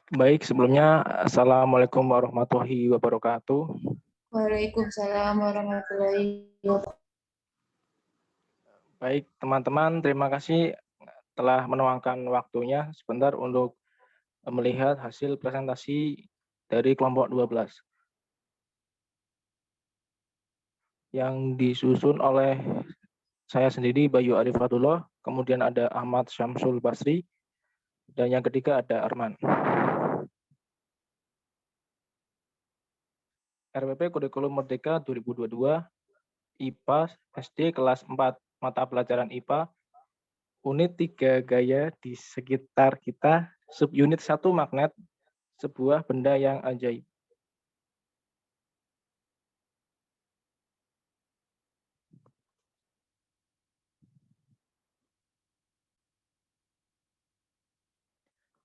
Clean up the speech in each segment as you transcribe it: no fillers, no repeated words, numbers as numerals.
Baik, sebelumnya Assalamualaikum warahmatullahi wabarakatuh. Waalaikumsalam warahmatullahi wabarakatuh. Baik, teman-teman, terima kasih telah meluangkan waktunya sebentar untuk melihat hasil presentasi dari kelompok 12 yang disusun oleh saya sendiri, Bayu Arifatullah, kemudian ada Ahmad Syamsul Basri, dan yang ketiga ada Arman. RPP Kurikulum Merdeka 2022, IPA SD kelas 4, mata pelajaran IPA, Unit 3 Gaya di sekitar kita, subunit 1 Magnet, sebuah benda yang ajaib.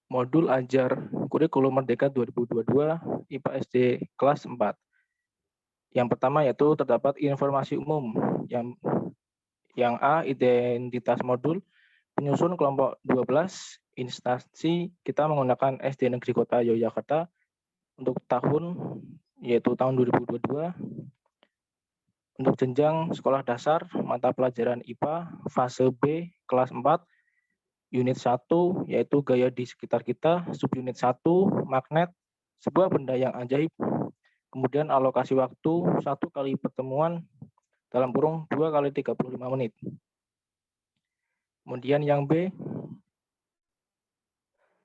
Modul ajar Kurikulum Merdeka 2022 IPA SD kelas 4. Yang pertama yaitu terdapat informasi umum. Yang A, identitas modul, penyusun kelompok 12, instansi kita menggunakan SD Negeri Kota Yogyakarta untuk tahun yaitu tahun 2022. Untuk jenjang sekolah dasar mata pelajaran IPA fase B kelas 4 unit 1 yaitu gaya di sekitar kita, subunit 1 magnet, sebuah benda yang ajaib. Kemudian alokasi waktu 1 kali pertemuan dalam kurung 2 kali 35 menit. Kemudian yang B,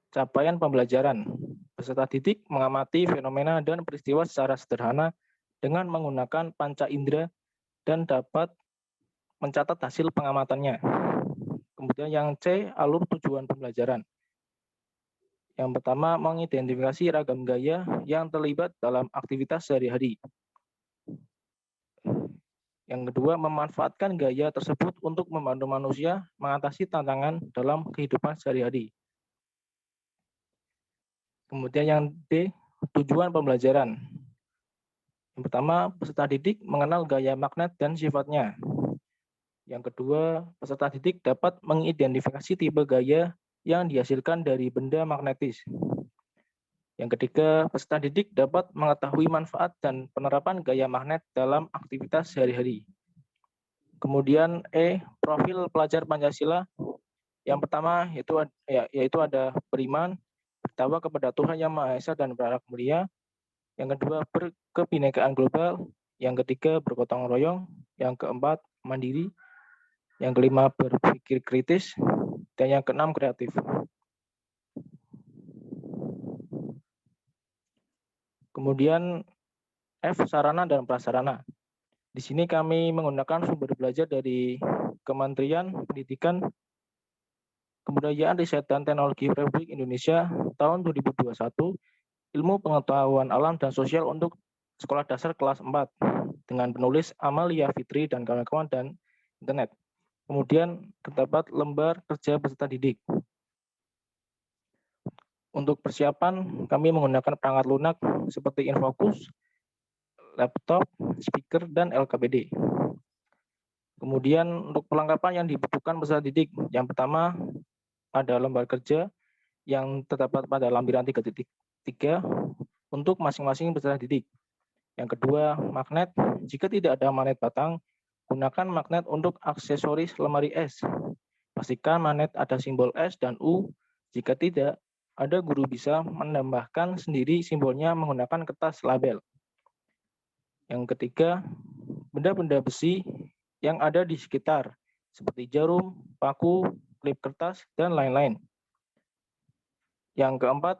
capaian pembelajaran. Peserta didik mengamati fenomena dan peristiwa secara sederhana dengan menggunakan panca indera dan dapat mencatat hasil pengamatannya. Kemudian yang C, alur tujuan pembelajaran. Yang pertama, mengidentifikasi ragam gaya yang terlibat dalam aktivitas sehari-hari. Yang kedua, memanfaatkan gaya tersebut untuk membantu manusia mengatasi tantangan dalam kehidupan sehari-hari. Kemudian yang D, tujuan pembelajaran. Yang pertama, peserta didik mengenal gaya magnet dan sifatnya. Yang kedua, peserta didik dapat mengidentifikasi tipe gaya yang dihasilkan dari benda magnetis. Yang ketiga, peserta didik dapat mengetahui manfaat dan penerapan gaya magnet dalam aktivitas sehari-hari. Kemudian E, profil pelajar Pancasila. Yang pertama yaitu ada beriman, bertakwa kepada Tuhan Yang Maha Esa dan berakhlak mulia. Yang kedua, berkebinekaan global. Yang ketiga, bergotong royong. Yang keempat, mandiri. Yang kelima, berpikir kritis. Dan yang keenam, kreatif. Kemudian F, sarana dan prasarana. Di sini kami menggunakan sumber belajar dari Kementerian Pendidikan, Kebudayaan, Riset, dan Teknologi Republik Indonesia tahun 2021, Ilmu Pengetahuan Alam dan Sosial untuk Sekolah Dasar kelas 4, dengan penulis Amalia Fitri dan kawan-kawan dan internet. Kemudian terdapat lembar kerja peserta didik. Untuk persiapan, kami menggunakan perangkat lunak seperti Infocus, laptop, speaker, dan LKPD. Kemudian untuk perlengkapan yang dibutuhkan peserta didik, yang pertama ada lembar kerja yang terdapat pada lampiran 3.3 untuk masing-masing peserta didik. Yang kedua, magnet. Jika tidak ada magnet batang, gunakan magnet untuk aksesoris lemari S. Pastikan magnet ada simbol S dan U. Jika tidak, ada guru bisa menambahkan sendiri simbolnya menggunakan kertas label. Yang ketiga, benda-benda besi yang ada di sekitar, seperti jarum, paku, klip kertas, dan lain-lain. Yang keempat,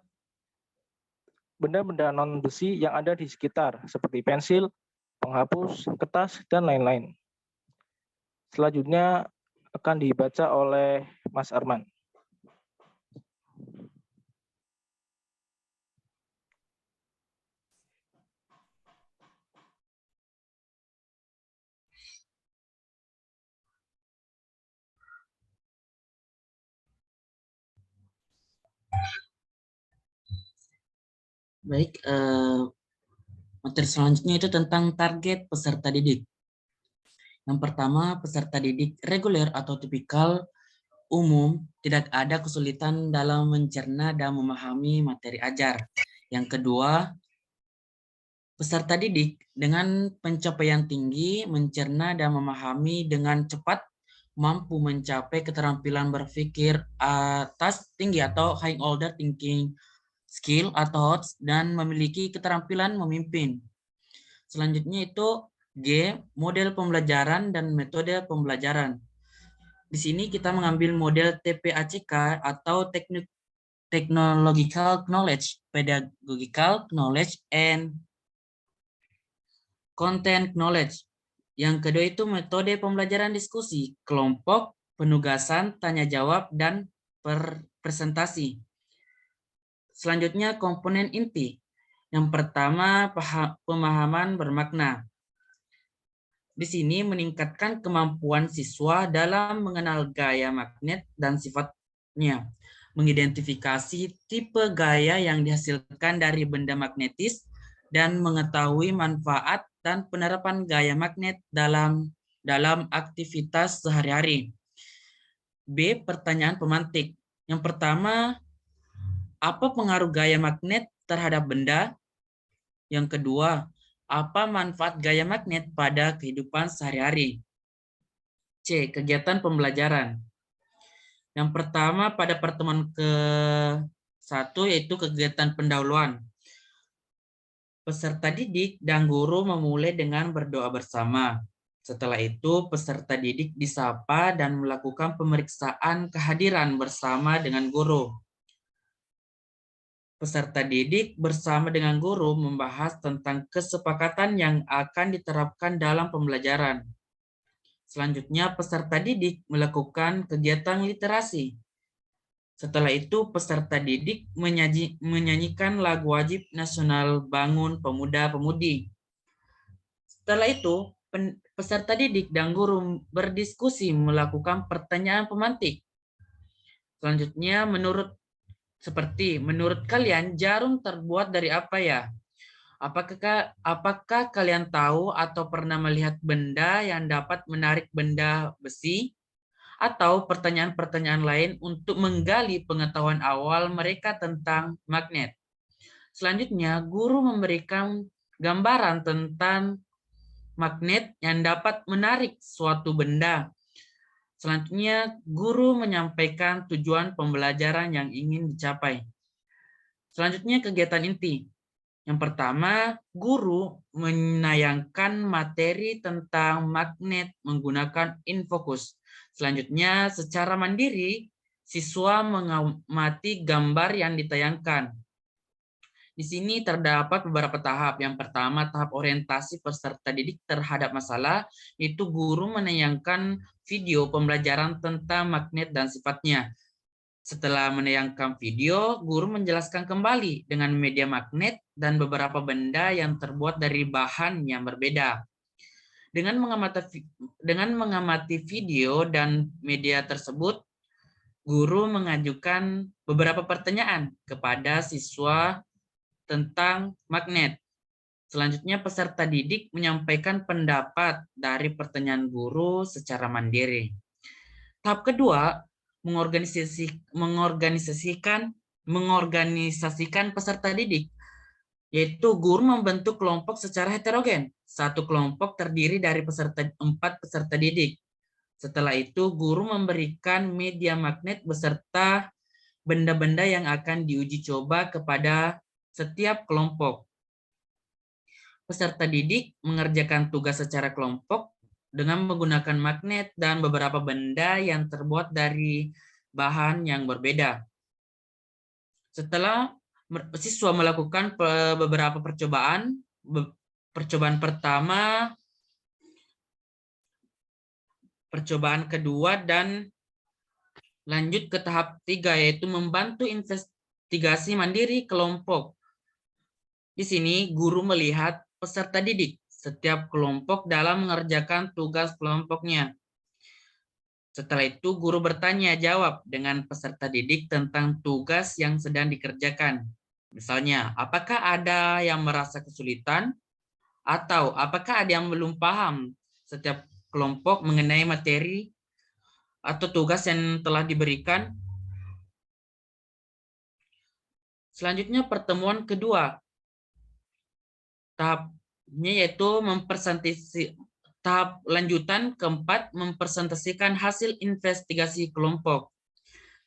benda-benda non-besi yang ada di sekitar, seperti pensil, penghapus, kertas, dan lain-lain. Selanjutnya akan dibaca oleh Mas Arman. Baik, materi selanjutnya itu tentang target peserta didik. Yang pertama, peserta didik reguler atau tipikal umum, tidak ada kesulitan dalam mencerna dan memahami materi ajar. Yang kedua, peserta didik dengan pencapaian tinggi mencerna dan memahami dengan cepat, mampu mencapai keterampilan berpikir atas tinggi atau high order thinking skill atau HOTS, dan memiliki keterampilan memimpin. Selanjutnya itu G, model pembelajaran dan metode pembelajaran. Di sini kita mengambil model TPACK atau Technological Knowledge, Pedagogical Knowledge, and Content Knowledge. Yang kedua itu metode pembelajaran diskusi, kelompok, penugasan, tanya jawab, dan presentasi. Selanjutnya komponen inti. Yang pertama pemahaman bermakna. Di sini meningkatkan kemampuan siswa dalam mengenal gaya magnet dan sifatnya, mengidentifikasi tipe gaya yang dihasilkan dari benda magnetis, dan mengetahui manfaat dan penerapan gaya magnet dalam aktivitas sehari-hari. B, pertanyaan pemantik. Yang pertama, apa pengaruh gaya magnet terhadap benda? Yang kedua, apa manfaat gaya magnet pada kehidupan sehari-hari? C, kegiatan pembelajaran. Yang pertama pada pertemuan ke-1 yaitu kegiatan pendahuluan. Peserta didik dan guru memulai dengan berdoa bersama. Setelah itu, peserta didik disapa dan melakukan pemeriksaan kehadiran bersama dengan guru. Peserta didik bersama dengan guru membahas tentang kesepakatan yang akan diterapkan dalam pembelajaran. Selanjutnya, peserta didik melakukan kegiatan literasi. Setelah itu, peserta didik menyanyikan lagu wajib nasional Bangun Pemuda-Pemudi. Setelah itu, peserta didik dan guru berdiskusi melakukan pertanyaan pemantik. Selanjutnya, menurut kalian jarum terbuat dari apa ya? Apakah kalian tahu atau pernah melihat benda yang dapat menarik benda besi? Atau pertanyaan-pertanyaan lain untuk menggali pengetahuan awal mereka tentang magnet. Selanjutnya, guru memberikan gambaran tentang magnet yang dapat menarik suatu benda. Selanjutnya, guru menyampaikan tujuan pembelajaran yang ingin dicapai. Selanjutnya, kegiatan inti. Yang pertama, guru menayangkan materi tentang magnet menggunakan infocus. Selanjutnya, secara mandiri, siswa mengamati gambar yang ditayangkan. Di sini terdapat beberapa tahap. Yang pertama, tahap orientasi peserta didik terhadap masalah, yaitu guru menayangkan video pembelajaran tentang magnet dan sifatnya. Setelah menayangkan video, guru menjelaskan kembali dengan media magnet dan beberapa benda yang terbuat dari bahan yang berbeda. Dengan mengamati video dan media tersebut, guru mengajukan beberapa pertanyaan kepada siswa tentang magnet. Selanjutnya, peserta didik menyampaikan pendapat dari pertanyaan guru secara mandiri. Tahap kedua, mengorganisasikan peserta didik, yaitu guru membentuk kelompok secara heterogen. Satu kelompok terdiri dari 4 peserta didik. Setelah itu, guru memberikan media magnet beserta benda-benda yang akan diuji coba kepada setiap kelompok. Peserta didik mengerjakan tugas secara kelompok dengan menggunakan magnet dan beberapa benda yang terbuat dari bahan yang berbeda. Setelah siswa melakukan beberapa percobaan, percobaan kedua, dan lanjut ke tahap 3, yaitu membantu investigasi mandiri kelompok. Di sini guru melihat peserta didik setiap kelompok dalam mengerjakan tugas kelompoknya. Setelah itu, guru bertanya jawab dengan peserta didik tentang tugas yang sedang dikerjakan. Misalnya, apakah ada yang merasa kesulitan? Atau apakah ada yang belum paham setiap kelompok mengenai materi? atau tugas yang telah diberikan. Selanjutnya pertemuan kedua. Tahapnya yaitu tahap lanjutan keempat, mempresentasikan hasil investigasi kelompok.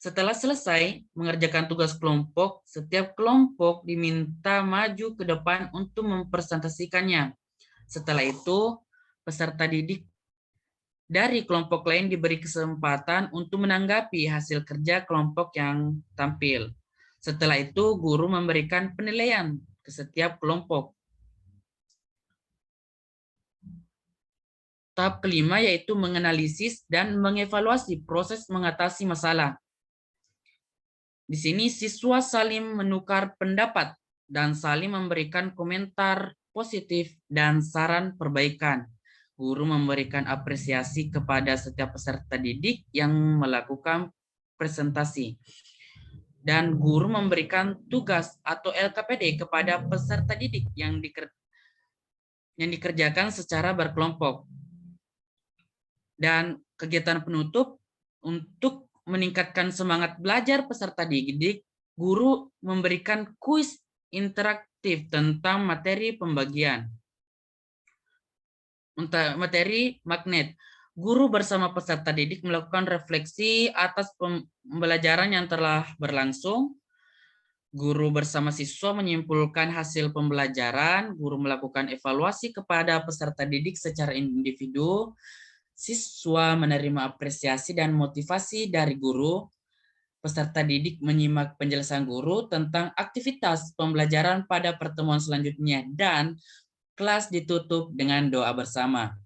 Setelah selesai mengerjakan tugas kelompok, setiap kelompok diminta maju ke depan untuk mempresentasikannya. Setelah itu, peserta didik dari kelompok lain diberi kesempatan untuk menanggapi hasil kerja kelompok yang tampil. Setelah itu, guru memberikan penilaian ke setiap kelompok. Tahap kelima yaitu menganalisis dan mengevaluasi proses mengatasi masalah. Di sini siswa saling menukar pendapat dan saling memberikan komentar positif dan saran perbaikan. Guru memberikan apresiasi kepada setiap peserta didik yang melakukan presentasi. Dan guru memberikan tugas atau LKPD kepada peserta didik yang dikerjakan secara berkelompok. Dan kegiatan penutup, untuk meningkatkan semangat belajar peserta didik, guru memberikan kuis interaktif tentang materi pembagian. Untuk materi magnet, guru bersama peserta didik melakukan refleksi atas pembelajaran yang telah berlangsung. Guru bersama siswa menyimpulkan hasil pembelajaran, guru melakukan evaluasi kepada peserta didik secara individu, siswa menerima apresiasi dan motivasi dari guru, peserta didik menyimak penjelasan guru tentang aktivitas pembelajaran pada pertemuan selanjutnya, dan kelas ditutup dengan doa bersama.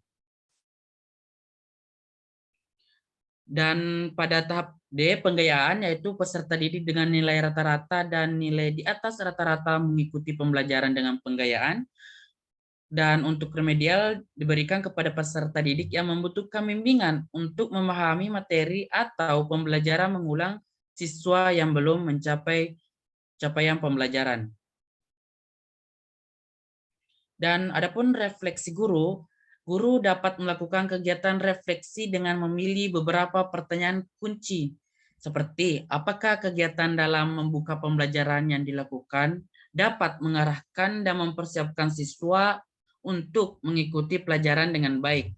Dan pada tahap D, penggayaan, yaitu peserta didik dengan nilai rata-rata dan nilai di atas rata-rata mengikuti pembelajaran dengan penggayaan. Dan untuk remedial diberikan kepada peserta didik yang membutuhkan bimbingan untuk memahami materi atau pembelajaran mengulang siswa yang belum mencapai capaian pembelajaran. Dan adapun refleksi guru, guru dapat melakukan kegiatan refleksi dengan memilih beberapa pertanyaan kunci, seperti apakah kegiatan dalam membuka pembelajaran yang dilakukan dapat mengarahkan dan mempersiapkan siswa untuk mengikuti pelajaran dengan baik.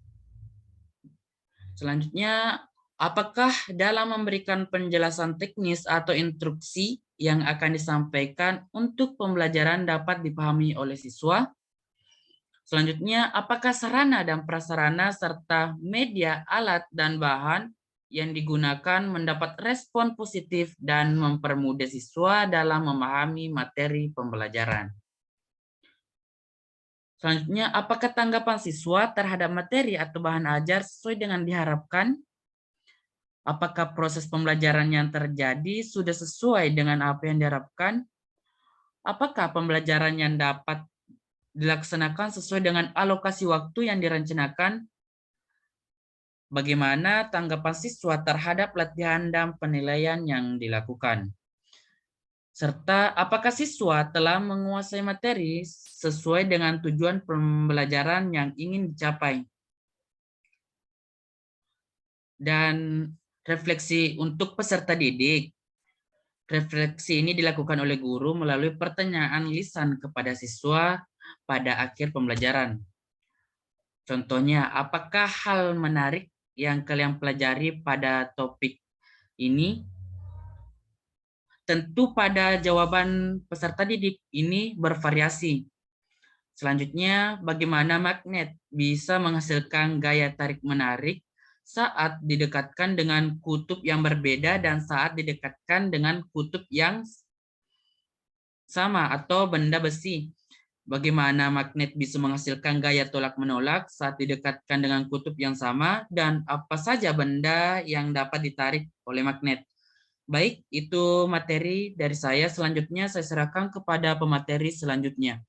Selanjutnya, apakah dalam memberikan penjelasan teknis atau instruksi yang akan disampaikan untuk pembelajaran dapat dipahami oleh siswa? Selanjutnya, apakah sarana dan prasarana serta media, alat, dan bahan yang digunakan mendapat respon positif dan mempermudah siswa dalam memahami materi pembelajaran? Selanjutnya, apakah tanggapan siswa terhadap materi atau bahan ajar sesuai dengan diharapkan? Apakah proses pembelajaran yang terjadi sudah sesuai dengan apa yang diharapkan? Apakah pembelajaran yang dapat dilaksanakan sesuai dengan alokasi waktu yang direncanakan? Bagaimana tanggapan siswa terhadap latihan dan penilaian yang dilakukan? Serta apakah siswa telah menguasai materi sesuai dengan tujuan pembelajaran yang ingin dicapai? Dan refleksi untuk peserta didik. Refleksi ini dilakukan oleh guru melalui pertanyaan lisan kepada siswa pada akhir pembelajaran. Contohnya, apakah hal menarik yang kalian pelajari pada topik ini? Tentu pada jawaban peserta didik ini bervariasi. Selanjutnya, bagaimana magnet bisa menghasilkan gaya tarik-menarik saat didekatkan dengan kutub yang berbeda dan saat didekatkan dengan kutub yang sama atau benda besi. Bagaimana magnet bisa menghasilkan gaya tolak-menolak saat didekatkan dengan kutub yang sama, dan apa saja benda yang dapat ditarik oleh magnet. Baik, itu materi dari saya. Selanjutnya saya serahkan kepada pemateri selanjutnya.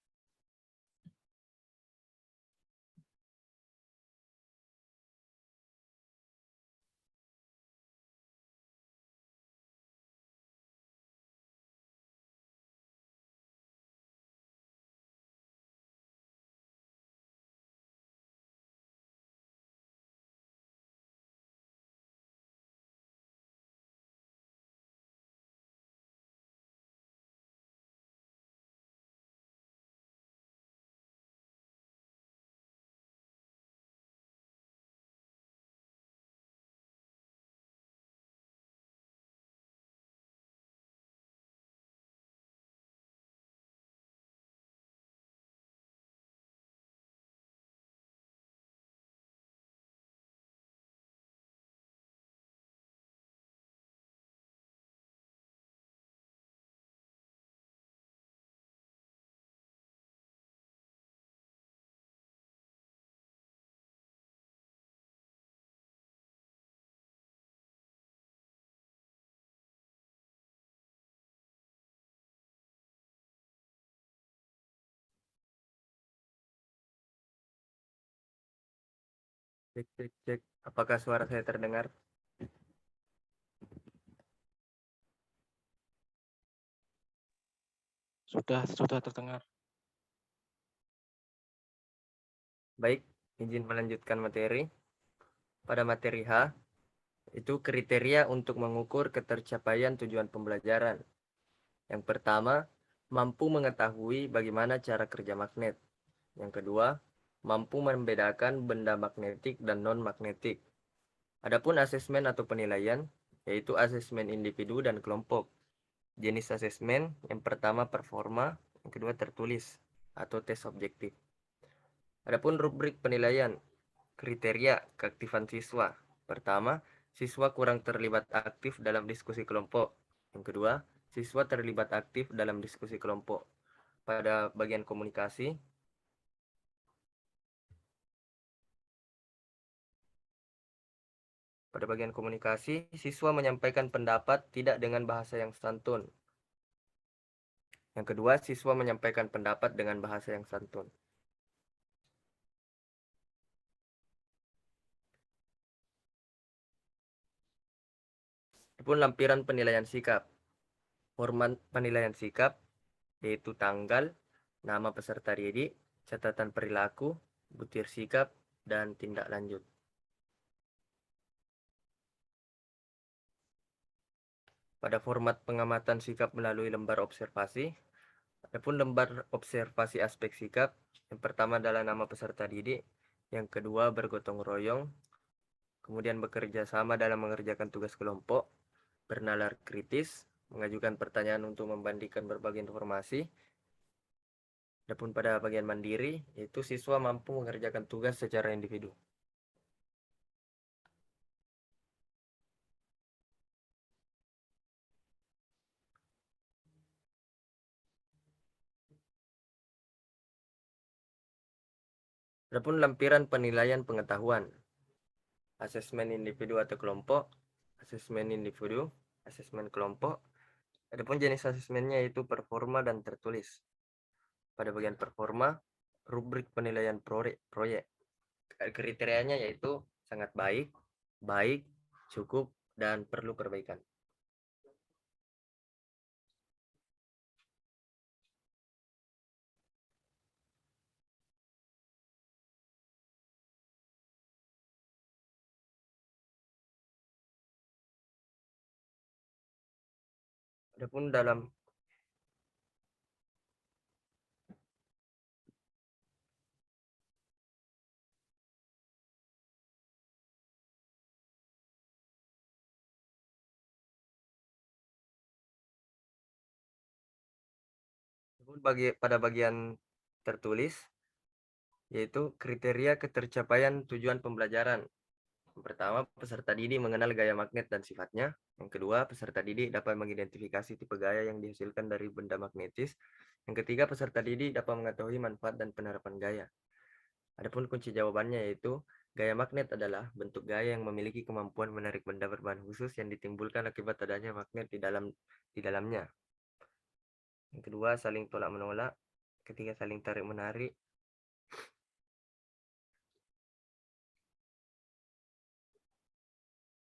Cek, cek, cek. Apakah suara saya terdengar? Sudah terdengar. Baik, izin melanjutkan materi. Pada materi H, itu kriteria untuk mengukur ketercapaian tujuan pembelajaran. Yang pertama, mampu mengetahui bagaimana cara kerja magnet. Yang kedua, mampu membedakan benda magnetik dan non-magnetik. Adapun asesmen atau penilaian, yaitu asesmen individu dan kelompok. Jenis asesmen, yang pertama performa, yang kedua tertulis atau tes objektif. Adapun rubrik penilaian, kriteria keaktifan siswa. Pertama, siswa kurang terlibat aktif dalam diskusi kelompok. Yang kedua, siswa terlibat aktif dalam diskusi kelompok. Pada bagian komunikasi, siswa menyampaikan pendapat tidak dengan bahasa yang santun. Yang kedua, siswa menyampaikan pendapat dengan bahasa yang santun. Adapun lampiran penilaian sikap. Format penilaian sikap yaitu tanggal, nama peserta didik, catatan perilaku, butir sikap, dan tindak lanjut. Pada format pengamatan sikap melalui lembar observasi, adapun lembar observasi aspek sikap, yang pertama adalah nama peserta didik, yang kedua bergotong royong, kemudian bekerja sama dalam mengerjakan tugas kelompok, bernalar kritis, mengajukan pertanyaan untuk membandingkan berbagai informasi. Adapun pada bagian mandiri, yaitu siswa mampu mengerjakan tugas secara individu. Adapun lampiran penilaian pengetahuan, asesmen individu atau kelompok, asesmen individu, asesmen kelompok. Adapun jenis asesmennya yaitu performa dan tertulis. Pada bagian performa, rubrik penilaian proyek. Kriterianya yaitu sangat baik, baik, cukup, dan perlu perbaikan. Adapun pada bagian tertulis, yaitu kriteria ketercapaian tujuan pembelajaran. Yang pertama, peserta didik mengenal gaya magnet dan sifatnya. Yang kedua, peserta didik dapat mengidentifikasi tipe gaya yang dihasilkan dari benda magnetis. Yang ketiga, peserta didik dapat mengetahui manfaat dan penerapan gaya. Adapun kunci jawabannya yaitu, gaya magnet adalah bentuk gaya yang memiliki kemampuan menarik benda berbahan khusus yang ditimbulkan akibat adanya magnet di dalamnya. Yang kedua, saling tolak-menolak. Ketiga, saling tarik-menarik.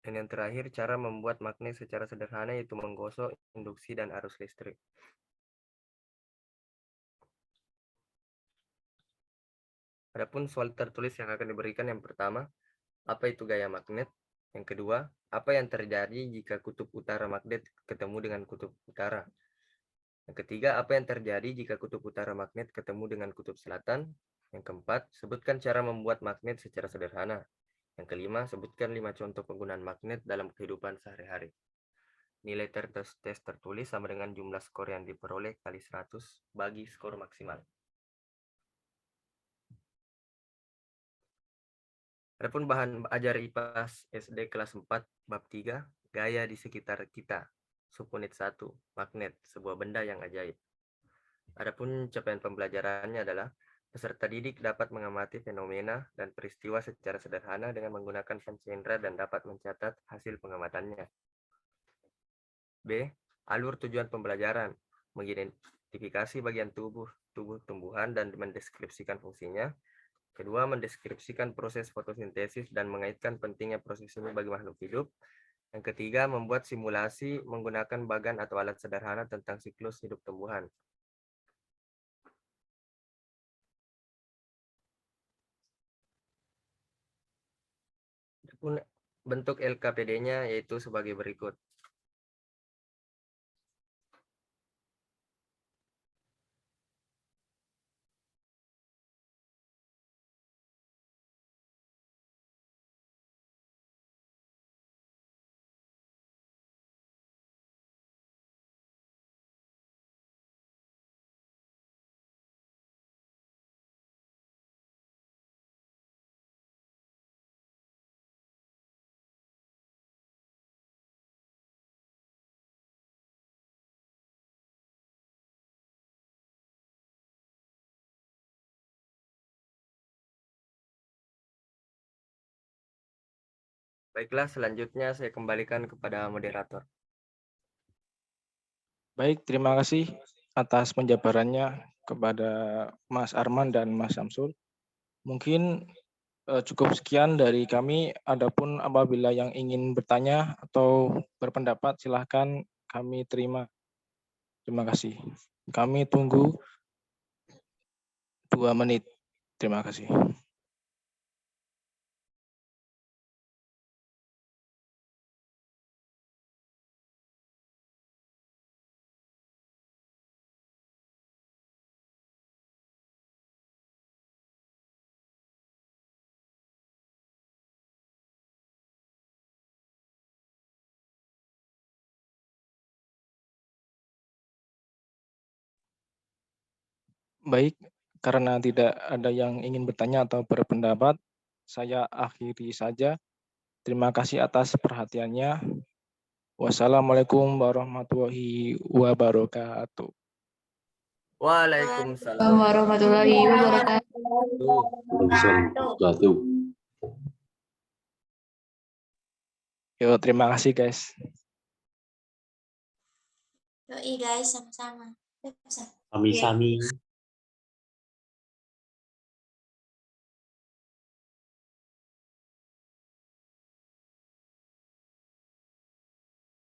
Dan yang terakhir, cara membuat magnet secara sederhana yaitu menggosok, induksi, dan arus listrik. Adapun soal tertulis yang akan diberikan, yang pertama, apa itu gaya magnet? Yang kedua, apa yang terjadi jika kutub utara magnet ketemu dengan kutub utara? Yang ketiga, apa yang terjadi jika kutub utara magnet ketemu dengan kutub selatan? Yang keempat, sebutkan cara membuat magnet secara sederhana. Yang kelima, sebutkan 5 contoh penggunaan magnet dalam kehidupan sehari-hari. Nilai tes tertulis sama dengan jumlah skor yang diperoleh kali 100 bagi skor maksimal. Adapun bahan ajar IPA SD kelas 4 bab 3, gaya di sekitar kita. Subunit 1, magnet, sebuah benda yang ajaib. Adapun capaian pembelajarannya adalah peserta didik dapat mengamati fenomena dan peristiwa secara sederhana dengan menggunakan panca indera dan dapat mencatat hasil pengamatannya. B. Alur tujuan pembelajaran, mengidentifikasi bagian tubuh tumbuhan dan mendeskripsikan fungsinya. Kedua, mendeskripsikan proses fotosintesis dan mengaitkan pentingnya proses ini bagi makhluk hidup. Yang ketiga, membuat simulasi menggunakan bagan atau alat sederhana tentang siklus hidup tumbuhan. Bentuk LKPD-nya yaitu sebagai berikut. Baiklah, selanjutnya saya kembalikan kepada moderator. Baik, terima kasih atas penjabarannya kepada Mas Arman dan Mas Samsul. Mungkin cukup sekian dari kami. Adapun apabila yang ingin bertanya atau berpendapat, silahkan kami terima. Terima kasih. Kami tunggu 2 menit. Terima kasih. Baik, karena tidak ada yang ingin bertanya atau berpendapat, saya akhiri saja. Terima kasih atas perhatiannya. Wassalamualaikum warahmatullahi wabarakatuh. Waalaikumsalam warahmatullahi wabarakatuh. Wabarakatuh. Yo, terima kasih guys. Yoi guys, sama-sama. Sami-sami.